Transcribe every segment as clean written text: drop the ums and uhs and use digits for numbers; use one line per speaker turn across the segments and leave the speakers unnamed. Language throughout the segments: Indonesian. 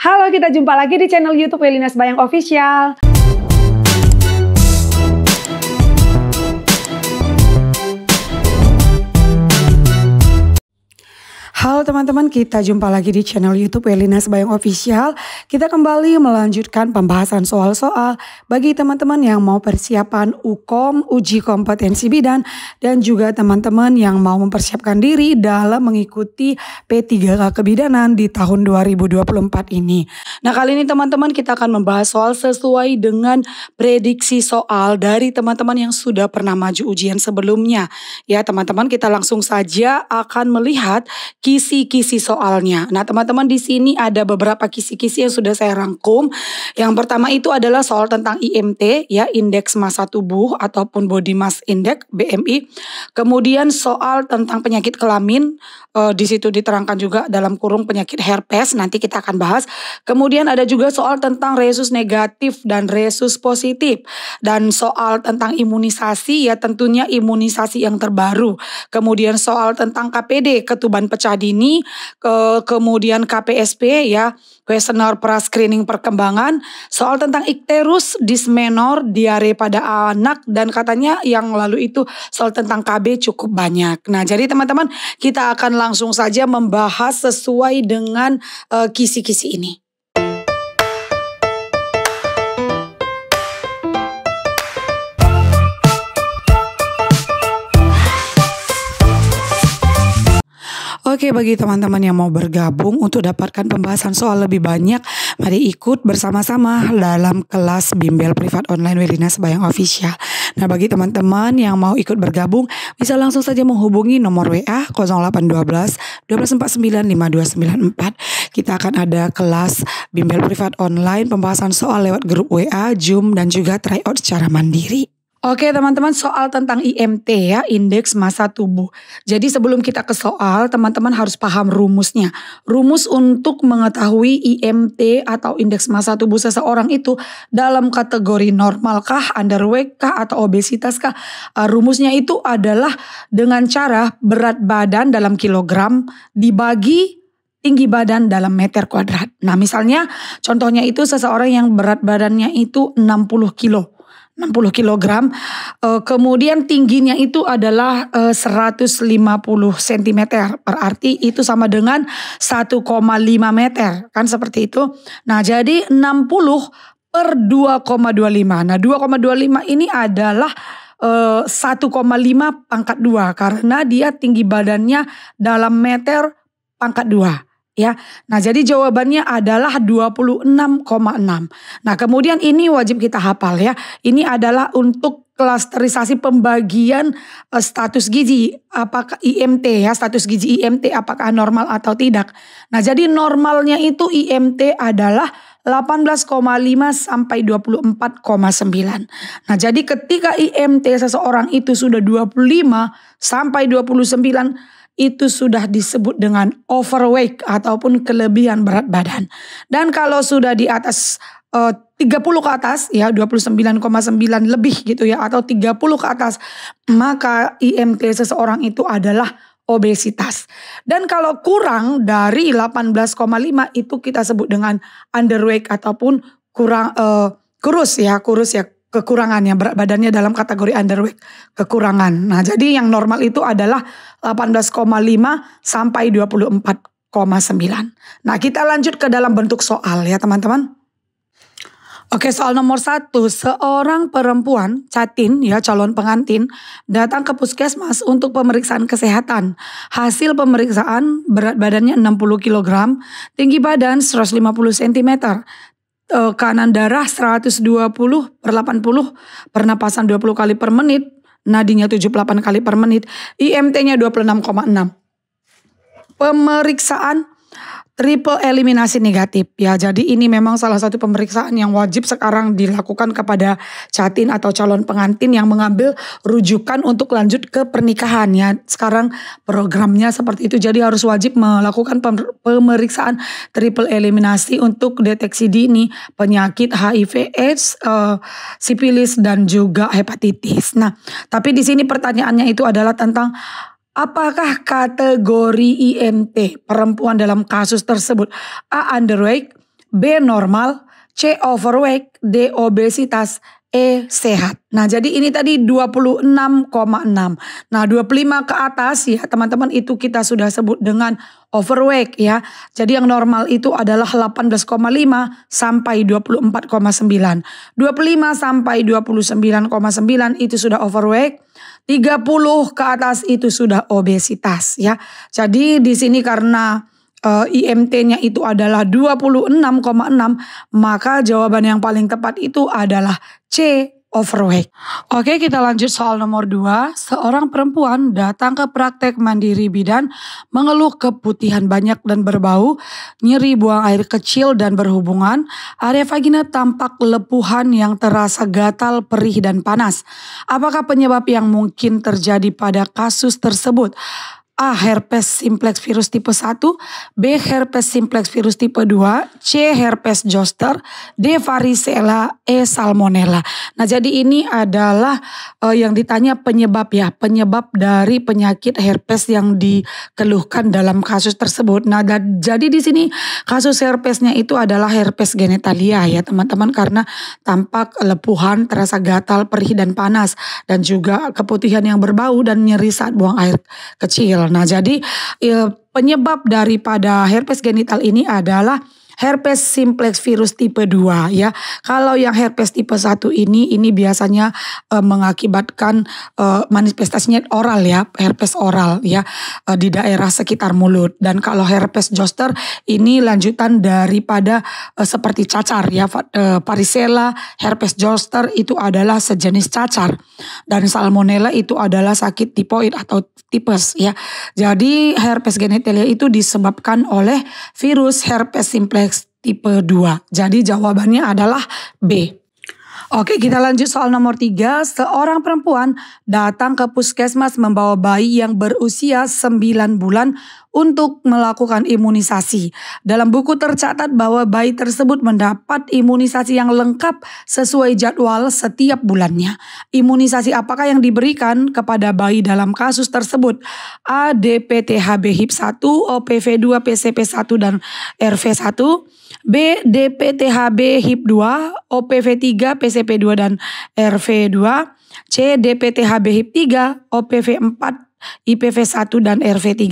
Halo, kita jumpa lagi di channel YouTube Welina Sembayang Official. Halo teman-teman, kita jumpa lagi di channel YouTube Welina Sembayang Official. Kita kembali melanjutkan pembahasan soal-soal bagi teman-teman yang mau persiapan UKOM, uji kompetensi bidan, dan juga teman-teman yang mau mempersiapkan diri dalam mengikuti P3K Kebidanan di tahun 2024 ini. Nah, kali ini teman-teman kita akan membahas soal sesuai dengan prediksi soal dari teman-teman yang sudah pernah maju ujian sebelumnya. Ya teman-teman, kita langsung saja akan melihat kisi-kisi soalnya. Nah teman-teman, di sini ada beberapa kisi-kisi yang sudah saya rangkum. Yang pertama itu adalah soal tentang IMT, ya, indeks massa tubuh ataupun body mass index BMI. Kemudian soal tentang penyakit kelamin, di situ diterangkan juga dalam kurung penyakit herpes, nanti kita akan bahas. Kemudian ada juga soal tentang resus negatif dan resus positif, dan soal tentang imunisasi, ya tentunya imunisasi yang terbaru. Kemudian soal tentang KPD, ketuban pecah dini, kemudian KPSP, ya, kuesioner pra-screening perkembangan, soal tentang ikterus, dismenor, diare pada anak, dan katanya yang lalu itu soal tentang KB cukup banyak. Nah, jadi teman-teman, kita akan langsung saja membahas sesuai dengan kisi-kisi ini. Oke, bagi teman-teman yang mau bergabung untuk dapatkan pembahasan soal lebih banyak, mari ikut bersama-sama dalam kelas bimbel privat online Welina Sembayang Official. Nah, bagi teman-teman yang mau ikut bergabung, bisa langsung saja menghubungi nomor WA 0812 1249 5294. Kita akan ada kelas bimbel privat online, pembahasan soal lewat grup WA, Zoom, dan juga tryout secara mandiri. Oke teman-teman, soal tentang IMT, ya, indeks massa tubuh. Jadi sebelum kita ke soal, teman-teman harus paham rumusnya. Rumus untuk mengetahui IMT atau indeks massa tubuh seseorang itu dalam kategori normalkah, underweight kah, atau obesitas kah. Rumusnya itu adalah dengan cara berat badan dalam kilogram dibagi tinggi badan dalam meter kuadrat. Nah misalnya contohnya itu seseorang yang berat badannya itu 60 kilogram, kemudian tingginya itu adalah 150 cm, berarti itu sama dengan 1,5 meter, kan seperti itu. Nah jadi 60 per 2,25. Nah 2,25 ini adalah 1,5 pangkat 2 karena dia tinggi badannya dalam meter pangkat 2. Ya, nah jadi jawabannya adalah 26,6. Nah kemudian ini wajib kita hafal, ya. Ini adalah untuk klasterisasi pembagian status gizi, apakah IMT, ya, status gizi IMT apakah normal atau tidak. Nah jadi normalnya itu IMT adalah 18,5 sampai 24,9. Nah jadi ketika IMT seseorang itu sudah 25 sampai 29, itu sudah disebut dengan overweight ataupun kelebihan berat badan. Dan kalau sudah di atas 30 ke atas, ya 29,9 lebih gitu, ya, atau 30 ke atas, maka IMT seseorang itu adalah obesitas. Dan kalau kurang dari 18,5 itu kita sebut dengan underweight ataupun kurus ya, kekurangannya, berat badannya dalam kategori underweight, kekurangan. Nah jadi yang normal itu adalah 18,5 sampai 24,9. Nah kita lanjut ke dalam bentuk soal, ya teman-teman. Oke, soal nomor 1, seorang perempuan catin, ya, calon pengantin datang ke puskesmas untuk pemeriksaan kesehatan. Hasil pemeriksaan berat badannya 60 kg, tinggi badan 150 cm. Kanan darah 120 per 80, pernapasan 20 kali per menit, nadinya 78 kali per menit, IMT-nya 26,6. Pemeriksaan triple eliminasi negatif, ya. Jadi ini memang salah satu pemeriksaan yang wajib sekarang dilakukan kepada catin atau calon pengantin yang mengambil rujukan untuk lanjut ke pernikahan, ya. Sekarang programnya seperti itu, jadi harus wajib melakukan pemeriksaan triple eliminasi untuk deteksi dini penyakit HIV/AIDS, sifilis, dan juga hepatitis. Nah, tapi di sini pertanyaannya itu adalah tentang apakah kategori IMT perempuan dalam kasus tersebut A. underweight, B normal, C overweight, D obesitas, E sehat. Nah jadi ini tadi 26,6. Nah 25 ke atas ya teman-teman itu kita sudah sebut dengan overweight ya. Jadi yang normal itu adalah 18,5 sampai 24,9. 25 sampai 29,9 itu sudah overweight. 30 ke atas itu sudah obesitas ya. Jadi di sini karena IMT-nya itu adalah 26,6, maka jawaban yang paling tepat itu adalah C, overweight. Oke, kita lanjut soal nomor 2. Seorang perempuan datang ke praktek mandiri bidan mengeluh keputihan banyak dan berbau, nyeri buang air kecil dan berhubungan, area vagina tampak lepuhan yang terasa gatal, perih dan panas. Apakah penyebab yang mungkin terjadi pada kasus tersebut? A. Herpes simplex virus tipe 1, B. Herpes simplex virus tipe 2, C. Herpes zoster, D. Varicella, E. Salmonella. Nah jadi ini adalah yang ditanya penyebab ya, penyebab dari penyakit herpes yang dikeluhkan dalam kasus tersebut. Nah jadi di sini kasus herpesnya itu adalah herpes genitalia ya teman-teman, karena tampak lepuhan, terasa gatal, perih dan panas, dan juga keputihan yang berbau dan nyeri saat buang air kecil. Nah jadi penyebab daripada herpes genital ini adalah herpes simplex virus tipe 2 ya. Kalau yang herpes tipe 1 ini biasanya mengakibatkan manifestasinya oral ya, herpes oral ya, di daerah sekitar mulut. Dan kalau herpes zoster ini lanjutan daripada seperti cacar ya, varicella, herpes zoster itu adalah sejenis cacar, dan salmonella itu adalah sakit tipoid atau tipes ya. Jadi herpes genitalia itu disebabkan oleh virus herpes simplex tipe 2. Jadi jawabannya adalah B. Oke, kita lanjut soal nomor 3. Seorang perempuan datang ke puskesmas membawa bayi yang berusia 9 bulan untuk melakukan imunisasi. Dalam buku tercatat bahwa bayi tersebut mendapat imunisasi yang lengkap sesuai jadwal setiap bulannya. Imunisasi apakah yang diberikan kepada bayi dalam kasus tersebut? A. DPTHB HIP1, OPV2, PCP1 dan RV1. B. DPTHB HIP2, OPV3, PCP2 dan RV2. C. DPTHB HIP3, OPV4, IPV1 dan RV3.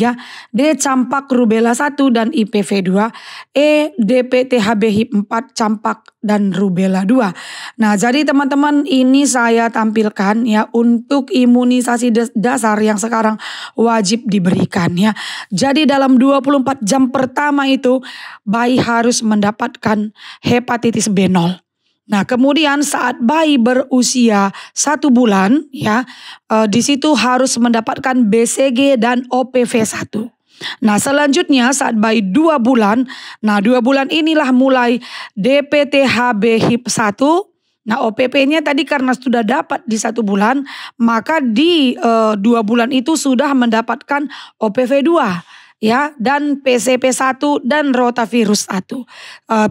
D. Campak rubella 1 dan IPV2. E. DPTHB HIP4, campak dan rubella 2. Nah jadi teman-teman ini saya tampilkan ya untuk imunisasi dasar yang sekarang wajib diberikan ya. Jadi dalam 24 jam pertama itu bayi harus mendapatkan hepatitis B0. Nah kemudian saat bayi berusia 1 bulan ya, di situ harus mendapatkan BCG dan OPV1. Nah selanjutnya saat bayi 2 bulan, nah 2 bulan inilah mulai DPTHB HIP1. Nah OPP-nya tadi karena sudah dapat di 1 bulan, maka di 2 bulan itu sudah mendapatkan OPV2. Ya, dan PCP1 dan rotavirus 1.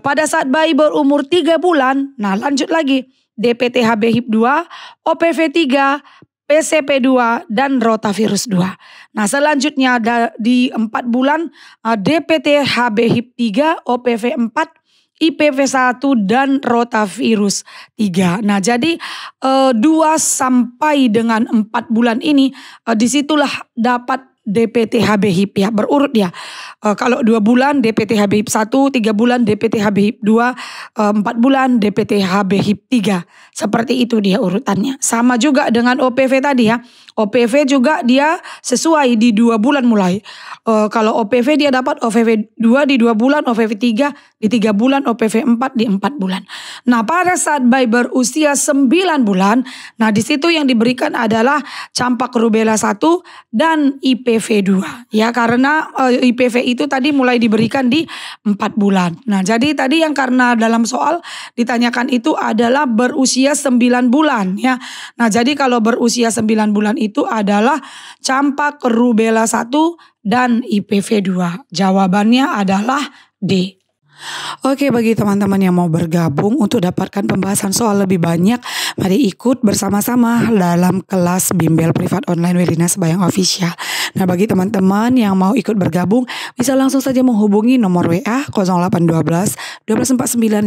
Pada saat bayi berumur 3 bulan, nah lanjut lagi DPTHB HIP2, OPV3, PCP2 dan rotavirus 2. Nah selanjutnya di 4 bulan DPTHB HIP3, OPV4, IPV1 dan rotavirus 3. Nah jadi 2 sampai dengan 4 bulan ini disitulah dapat DPTHB HIP ya, berurut ya. Kalau 2 bulan DPTHB HIP1, 3 bulan DPTHB HIP2, 4 bulan DPTHB HIP3. Seperti itu dia urutannya. Sama juga dengan OPV tadi ya. OPV juga dia sesuai di 2 bulan mulai. Kalau OPV dia dapat OPV2 di 2 bulan, OPV3 di 3 bulan, OPV4 di 4 bulan. Nah pada saat bayi berusia 9 bulan, nah di situ yang diberikan adalah campak rubella 1 dan IPV2. Ya karena IPV itu tadi mulai diberikan di 4 bulan. Nah jadi tadi yang karena dalam soal ditanyakan itu adalah berusia 9 bulan ya. Nah jadi kalau berusia 9 bulan itu adalah campak rubella 1 dan IPV2. Jawabannya adalah D. Oke, bagi teman-teman yang mau bergabung untuk dapatkan pembahasan soal lebih banyak, mari ikut bersama-sama dalam kelas bimbel privat online Welina Sembayang Official. Nah, bagi teman-teman yang mau ikut bergabung bisa langsung saja menghubungi nomor WA 0812 1249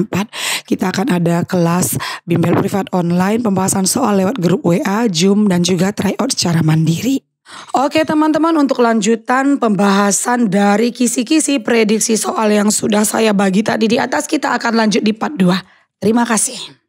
5294. Kita akan ada kelas bimbel privat online pembahasan soal lewat grup WA, Zoom dan juga tryout secara mandiri. Oke teman-teman, untuk lanjutan pembahasan dari kisi-kisi prediksi soal yang sudah saya bagi tadi di atas, kita akan lanjut di part 2. Terima kasih.